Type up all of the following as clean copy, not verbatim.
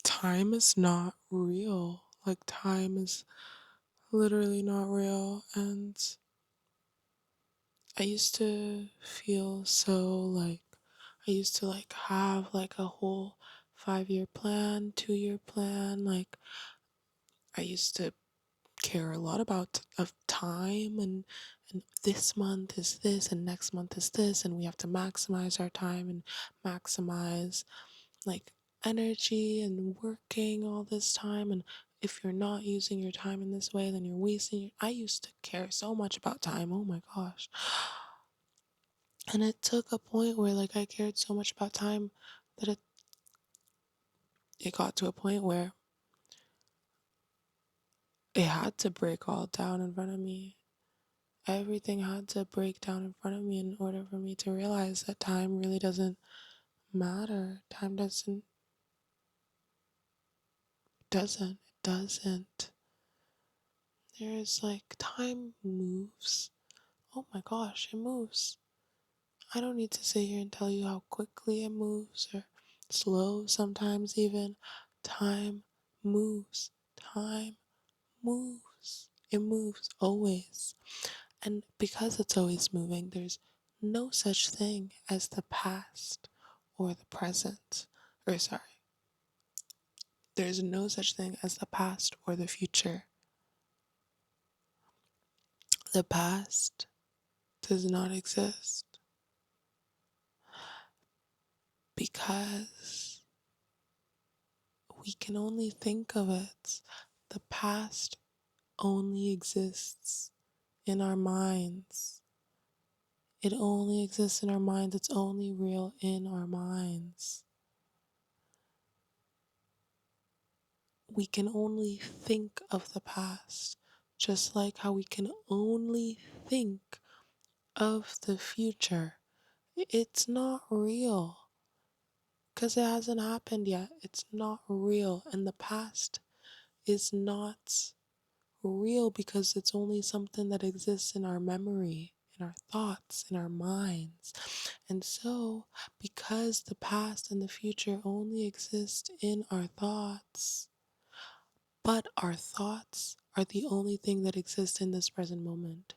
Time is not real. Like, time is literally not real. And I used to feel so like, I used to like have like a whole 5 year plan, 2 year plan. Like, I used to care a lot about of time and this month is this and next month is this and we have to maximize our time and maximize like energy and working all this time, and if you're not using your time in this way then you're wasting I used to care so much about time. Oh my gosh. And it took a point where like I cared so much about time that it got to a point where it had to break all down in front of me. Everything had to break down in front of me in order for me to realize that time really doesn't matter. Time doesn't. There's like time moves. Oh my gosh, it moves. I don't need to sit here and tell you how quickly it moves or slow sometimes even. Time moves. Time moves. It moves always. And because it's always moving, there's no such thing as the past or the present. Or, sorry, there's no such thing as the past or the future. The past does not exist because we can only think of it. The past only exists in our minds. It only exists in our minds. It's only real in our minds. We can only think of the past, just like how we can only think of the future. It's not real because it hasn't happened yet. It's not real. And the past is not real because it's only something that exists in our memory, in our thoughts, in our minds. And so, because the past and the future only exist in our thoughts, but our thoughts are the only thing that exists in this present moment.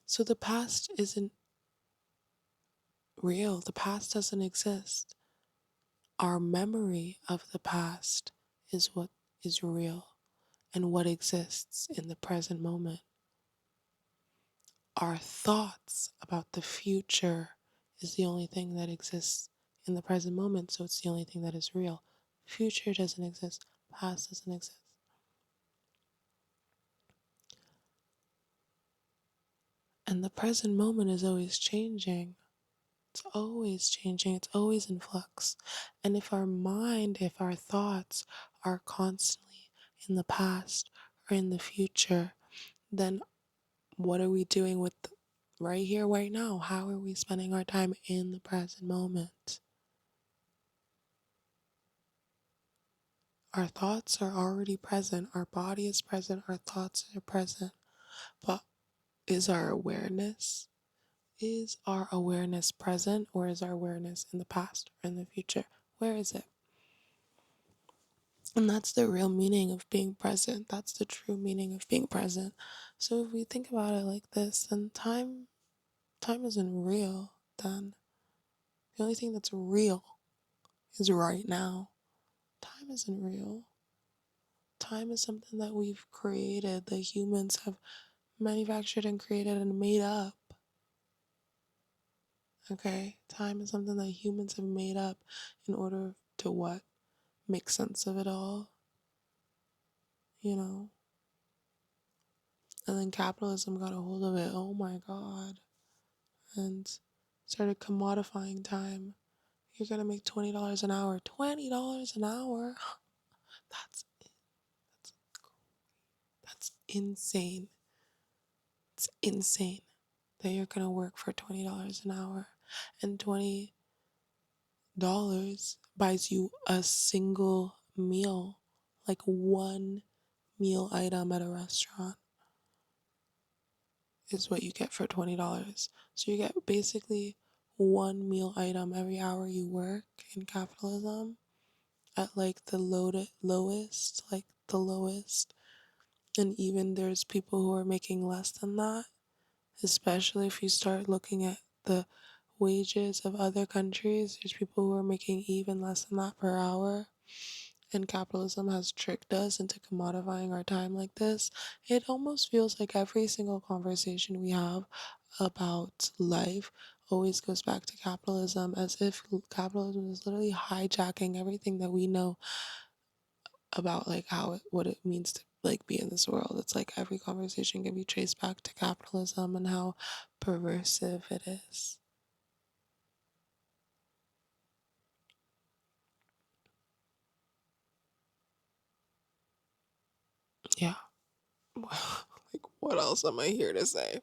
So the past isn't real, the past doesn't exist. Our memory of the past is what is real and what exists in the present moment. Our thoughts about the future is the only thing that exists in the present moment, so it's the only thing that is real. Future doesn't exist, past doesn't exist. And the present moment is always changing. It's always changing, it's always in flux. And if our mind, if our thoughts are constantly in the past or in the future, then what are we doing with right here, right now? How are we spending our time in the present moment? Our thoughts are already present, our body is present, our thoughts are present. But is our awareness? Is our awareness present, or is our awareness in the past or in the future? Where is it? And that's the real meaning of being present. That's the true meaning of being present. So if we think about it like this, then time isn't real. Then the only thing that's real is right now. Time isn't real. Time is something that we've created, that humans have manufactured and created and made up. Okay? Time is something that humans have made up in order to what? Make sense of it all, you know? And then capitalism got a hold of it. Oh my God. And started commodifying time. You're gonna make $20 an hour. $20 an hour? That's that's that's insane. It's insane that you're gonna work for $20 an hour, and $20 buys you a single meal, like one meal item at a restaurant is what you get for $20. So you get basically one meal item every hour you work in capitalism. at like the lowest, like the lowest. And even there's people who are making less than that, especially if you start looking at the wages of other countries. There's people who are making even less than that per hour. And capitalism has tricked us into commodifying our time like this. It almost feels like every single conversation we have about life always goes back to capitalism, as if capitalism is literally hijacking everything that we know about, like what it means to like be in this world. It's like every conversation can be traced back to capitalism and how perversive it is. Yeah. Like, what else am I here to say?